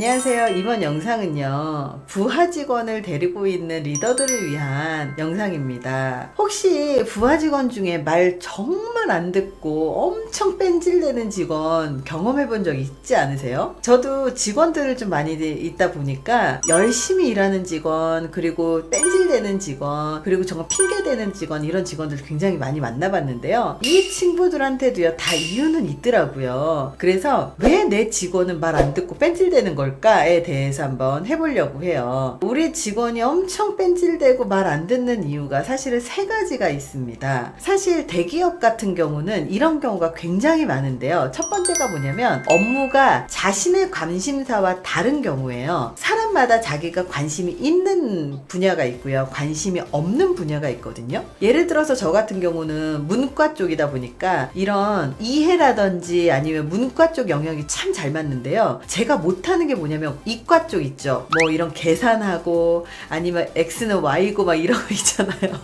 안녕하세요. 이번 영상은요, 부하 직원을 데리고 있는 리더들을 위한 영상입니다. 혹시 부하 직원 중에 말 정말 안 듣고 엄청 뺀질대는 직원 경험해 본 적 있지 않으세요? 저도 직원들을 좀 많이 있다 보니까 열심히 일하는 직원, 그리고 뺀질대는 직원, 그리고 정말 핑계대는 직원, 이런 직원들 굉장히 많이 만나봤는데요. 이 친구들한테도요, 다 이유는 있더라고요. 그래서 왜 내 직원은 말 안 듣고 뺀질대는 걸까에 대해서 한번 해보려고 해요. 우리 직원이 엄청 뺀질대고 말 안 듣는 이유가 사실은 세 가지가 있습니다. 사실 대기업 같은 경우는 이런 경우가 굉장히 많은데요. 첫 번째가 뭐냐면 업무가 자신의 관심사와 다른 경우예요. 사람마다 자기가 관심이 있는 분야가 있고요, 관심이 없는 분야가 있거든요. 예를 들어서 저 같은 경우는 문과 쪽이다 보니까 이런 이해라든지 아니면 문과 쪽 영역이 참 잘 맞는데요. 제가 못하는 게 뭐냐면 이과 쪽 있죠. 뭐 이런 계산하고 아니면 X는 Y고 막 이런 거 있잖아요.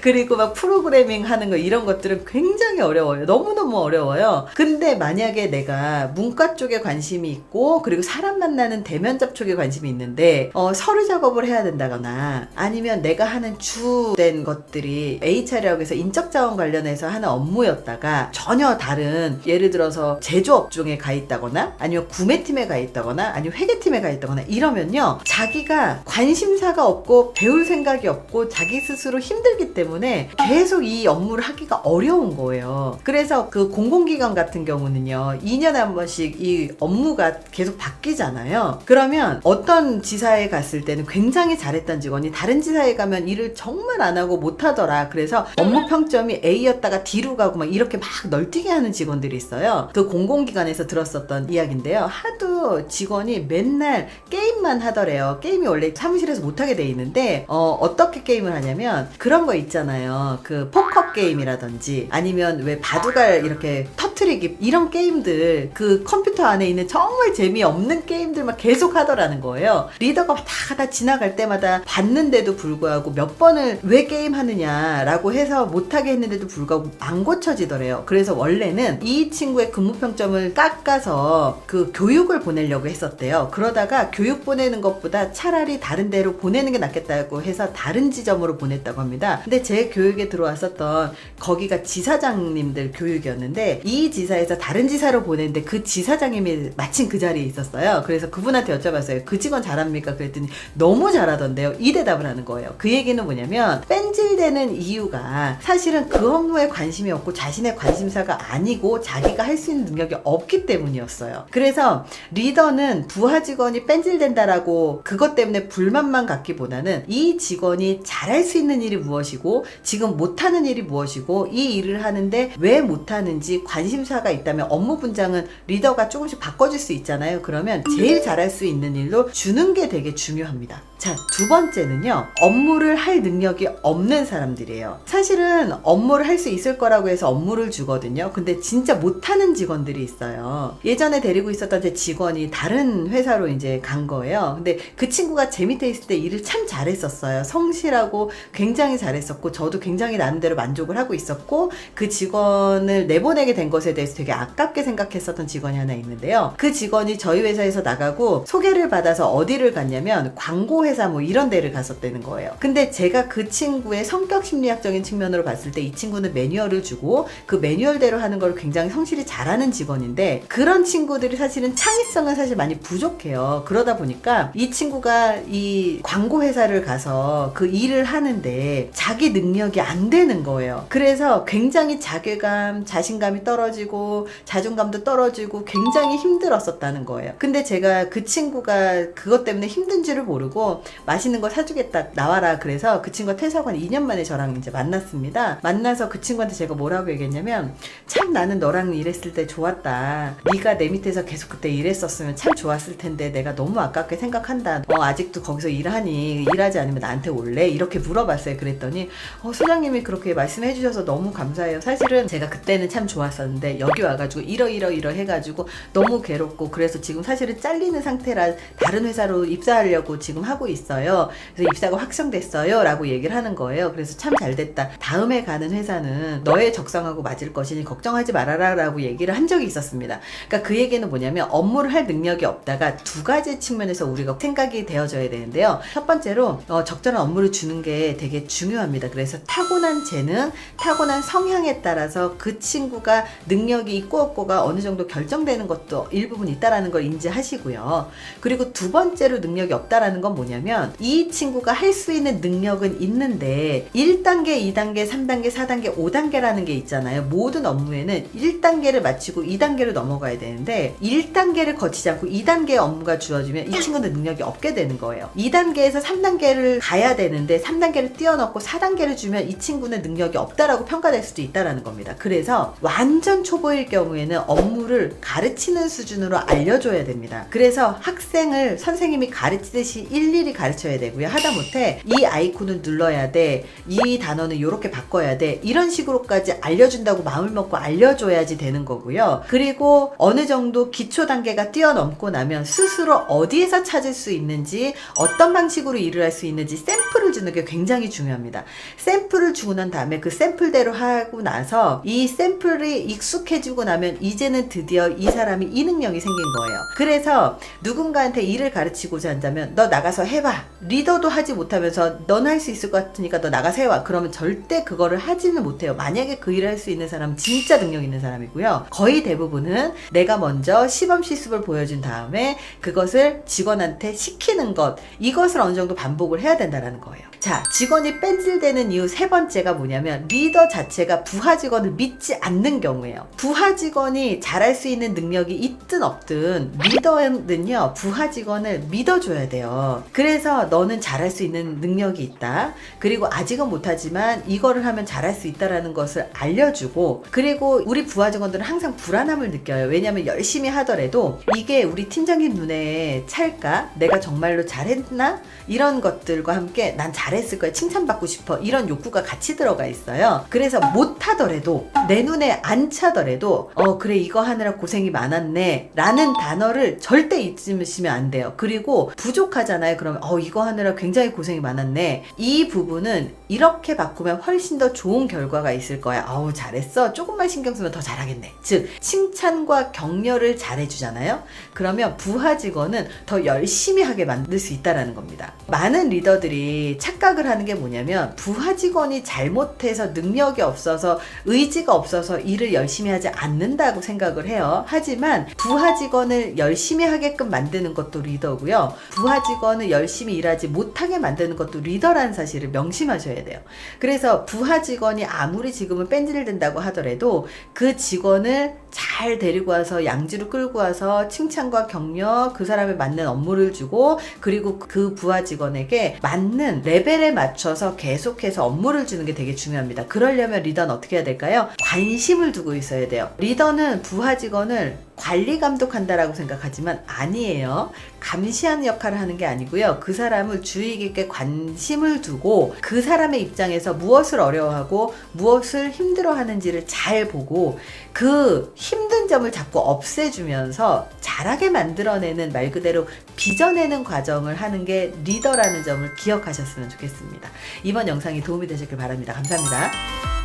그리고 막 프로그래밍 하는 거, 이런 것들은 굉장히 어려워요. 너무너무 어려워요. 근데 만약에 내가 문과 쪽에 관심이 있고 그리고 사람 만나는 대면 접촉에 관심이 있는데 서류 작업을 해야 된다거나 아니면 내가 하는 주된 것들이 HR이라고 해서 인적자원 관련해서 하는 업무였다가 전혀 다른, 예를 들어서 제조업종에 가 있다거나 아니면 구매팀에 가 있다거나 아니면 회계팀에 가 있다거나 이러면요, 자기가 관심사가 없고 배울 생각이 없고 자기 스스로 힘들기 때문에 계속 이 업무를 하기가 어려운 거예요. 그래서 그 공공기관 같은 경우는요, 2년에 한 번씩 이 업무가 계속 바뀌잖아요. 그러면 어떤 지사에 갔을 때는 굉장히 잘했던 직원이 다른 지사에 가면 일을 정말 안 하고 못 하더라. 그래서 업무 평점이 A였다가 D로 가고 막 이렇게 막 널뛰게 하는 직원들이 있어요. 그 공공기관에서 들었었던 이야기인데요. 하도 직원이 맨날 게임만 하더래요. 게임이 원래 사무실에서 못하게 돼 있는데 어떻게 게임을 하냐면 그런 거 있잖아요. 그 포커 게임이라든지 아니면 왜 바둑알 이렇게 터트리기, 이런 게임들, 그 컴퓨터 안에 있는 정말 재미없는 게임들만 계속 하더라는 거예요. 리더가 다 지나갈 때마다 봤는데도 불구하고 몇 번을 왜 게임 하느냐라고 해서 못하게 했는데도 불구하고 안 고쳐지더래요. 그래서 원래는 이 친구의 근무평점을 깎아서 그 교육을 보내려고 했었대요. 그러다가 교육 보내는 것보다 차라리 다른 데로 보내는 게 낫겠다고 해서 다른 지점으로 보냈다고 합니다. 근데 제 교육에 들어왔었던 거기가 지사장님들 교육이었는데 이 지사에서 다른 지사로 보냈는데 그 지사장님이 마침 그 자리에 있었어요. 그래서 그분한테 여쭤봤어요. 그 직원 잘합니까? 그랬더니 너무 잘하던데요. 이 대답을 하는 거예요. 그 얘기는 뭐냐면 뺀질대는 이유가 사실은 그 업무에 관심이 없고 자신의 관심사가 아니고 자기가 할 수 있는 능력이 없기 때문이었어요. 그래서 리더는 부하 직원이 뺀질댄다라고 그것 때문에 불만만 갖기보다는 이 직원이 잘할 수 있는 일이 무엇이고 지금 못하는 일이 무엇이고 이 일을 하는데 왜 못하는지 관심사가 있다면 업무 분장은 리더가 조금씩 바꿔줄 수 있잖아요. 그러면 제일 잘할 수 있는 일로 주는 게 되게 중요합니다. 자, 두 번째는요, 업무를 할 능력이 없는 사람들이에요. 사실은 업무를 할 수 있을 거라고 해서 업무를 주거든요. 근데 진짜 못하는 직원들이 있어요. 예전에 데리고 있었던 제 직원이 다른 회사로 이제 간 거예요. 근데 그 친구가 제 밑에 있을 때 일을 참 잘했었어요. 성실하고 굉장히 잘했었고 저도 굉장히 나름대로 만족을 하고 있었고 그 직원을 내보내게 된 것에 대해서 되게 아깝게 생각했었던 직원이 하나 있는데요. 그 직원이 저희 회사에서 나가고 소개를 받아서 어디를 갔냐면 광고회사 뭐 이런 데를 갔었다는 거예요. 근데 제가 그 친구의 성격 심리학적인 측면으로 봤을 때 이 친구는 매뉴얼을 주고 그 매뉴얼대로 하는 걸 굉장히 성실히 잘하는 직원인데 그런 친구들이 사실은 창의성은 사실 많이 부족해요. 그러다 보니까 이 친구가 이 광고회사를 가서 그 일을 하는데 자기 능력이 안 되는 거예요. 그래서 굉장히 자괴감, 자신감이 떨어지고 자존감도 떨어지고 굉장히 힘들었었다는 거예요. 근데 제가 그 친구가 그것 때문에 힘든 줄을 모르고 맛있는 거 사주겠다, 나와라. 그래서 그 친구가 퇴사하고 한 2년 만에 저랑 이제 만났습니다. 만나서 그 친구한테 제가 뭐라고 얘기했냐면, 참 나는 너랑 일했을 때 좋았다. 네가 내 밑에서 계속 그때 일했었으면 참 좋았을 텐데 내가 너무 아깝게 생각한다. 아직도 거기서 일하니? 일하지 않으면 나한테 올래? 이렇게 물어봤어요. 그랬더니 소장님이 그렇게 말씀해 주셔서 너무 감사해요. 사실은 제가 그때는 참 좋았었는데 있었는데 여기 와가지고 이러 해가지고 너무 괴롭고 그래서 지금 사실은 잘리는 상태라 다른 회사로 입사하려고 지금 하고 있어요. 그래서 입사가 확정됐어요 라고 얘기를 하는 거예요. 그래서 참 잘됐다. 다음에 가는 회사는 너의 적성하고 맞을 것이니 걱정하지 말아라 라고 얘기를 한 적이 있었습니다. 그러니까 그 얘기는 뭐냐면 업무를 할 능력이 없다가 두 가지 측면에서 우리가 생각이 되어져야 되는데요. 첫 번째로 적절한 업무를 주는 게 되게 중요합니다. 그래서 타고난 재능, 타고난 성향에 따라서 그 친구가 능력이 있고 없고가 어느 정도 결정되는 것도 일부분 있다라는 걸 인지하시고요. 그리고 두 번째로 능력이 없다라는 건 뭐냐면 이 친구가 할 수 있는 능력은 있는데 1단계, 2단계, 3단계, 4단계, 5단계라는 게 있잖아요. 모든 업무에는 1단계를 마치고 2단계로 넘어가야 되는데 1단계를 거치지 않고 2단계 업무가 주어지면 이 친구는 능력이 없게 되는 거예요. 2단계에서 3단계를 가야 되는데 3단계를 뛰어넘고 4단계를 주면 이 친구는 능력이 없다라고 평가될 수도 있다라는 겁니다. 그래서 완전 초보일 경우에는 업무를 가르치는 수준으로 알려줘야 됩니다. 그래서 학생을 선생님이 가르치듯이 일일이 가르쳐야 되고요. 하다못해 이 아이콘을 눌러야 돼, 이 단어는 이렇게 바꿔야 돼, 이런 식으로까지 알려준다고 마음을 먹고 알려줘야지 되는 거고요. 그리고 어느 정도 기초 단계가 뛰어넘고 나면 스스로 어디에서 찾을 수 있는지, 어떤 방식으로 일을 할 수 있는지 샘플을 주는 게 굉장히 중요합니다. 샘플을 주고 난 다음에 그 샘플대로 하고 나서 이 샘플이 익숙해지고 나면 이제는 드디어 이 사람이 이 능력이 생긴 거예요. 그래서 누군가한테 일을 가르치고자 한다면 너 나가서 해봐. 리더도 하지 못하면서 넌 할 수 있을 것 같으니까 너 나가서 해와. 그러면 절대 그거를 하지는 못해요. 만약에 그 일을 할 수 있는 사람은 진짜 능력 있는 사람이고요. 거의 대부분은 내가 먼저 시범 실습을 보여준 다음에 그것을 직원한테 시키는 것, 이것을 어느 정도 반복을 해야 된다는 거예요. 자, 직원이 뺀질되는 이유 세 번째가 뭐냐면 리더 자체가 부하 직원을 믿지 않는 경우예요. 부하 직원이 잘할 수 있는 능력이 있든 없든 리더는요 부하 직원을 믿어줘야 돼요. 그래서 너는 잘할 수 있는 능력이 있다. 그리고 아직은 못하지만 이거를 하면 잘할 수 있다라는 것을 알려주고, 그리고 우리 부하 직원들은 항상 불안함을 느껴요. 왜냐하면 열심히 하더라도 이게 우리 팀장님 눈에 찰까? 내가 정말로 잘했나? 이런 것들과 함께 난 잘했을 거야, 칭찬받고 싶어, 이런 욕구가 같이 들어가 있어요. 그래서 못하더라도 내 눈에 안 차더라도 그래 이거 하느라 고생이 많았네 라는 단어를 절대 잊으시면 안 돼요. 그리고 부족하잖아요. 그러면 이거 하느라 굉장히 고생이 많았네, 이 부분은 이렇게 바꾸면 훨씬 더 좋은 결과가 있을 거야. 잘했어, 조금만 신경 쓰면 더 잘하겠네. 즉 칭찬과 격려를 잘해주잖아요. 그러면 부하 직원은 더 열심히 하게 만들 수 있다는 겁니다. 많은 리더들이 착각을 하는 게 뭐냐면 부하 직원이 잘못해서 능력이 없어서 의지가 없어서 일을 열심히 하지 않는다고 생각을 해요. 하지만 부하 직원을 열심히 하게끔 만드는 것도 리더고요. 부하 직원을 열심히 일하지 못하게 만드는 것도 리더라는 사실을 명심하셔야 돼요. 그래서 부하 직원이 아무리 지금은 뺀질을 든다고 하더라도 그 직원을 잘 데리고 와서 양지로 끌고 와서 칭찬과 격려, 그 사람에 맞는 업무를 주고, 그리고 그 부하 직원에게 맞는 레벨에 맞춰서 계속해서 업무를 주는 게 되게 중요합니다. 그러려면 리더는 어떻게 해야 될까요? 관심을 두고 있어야 돼요. 리더는 부하 직원을 관리 감독한다라고 생각하지만 아니에요. 감시하는 역할을 하는 게 아니고요. 그 사람을 주의 깊게 관심을 두고 그 사람의 입장에서 무엇을 어려워하고 무엇을 힘들어하는지를 잘 보고 그 힘든 점을 자꾸 없애주면서 잘하게 만들어내는, 말 그대로 빚어내는 과정을 하는 게 리더라는 점을 기억하셨으면 좋겠습니다. 이번 영상이 도움이 되셨길 바랍니다. 감사합니다.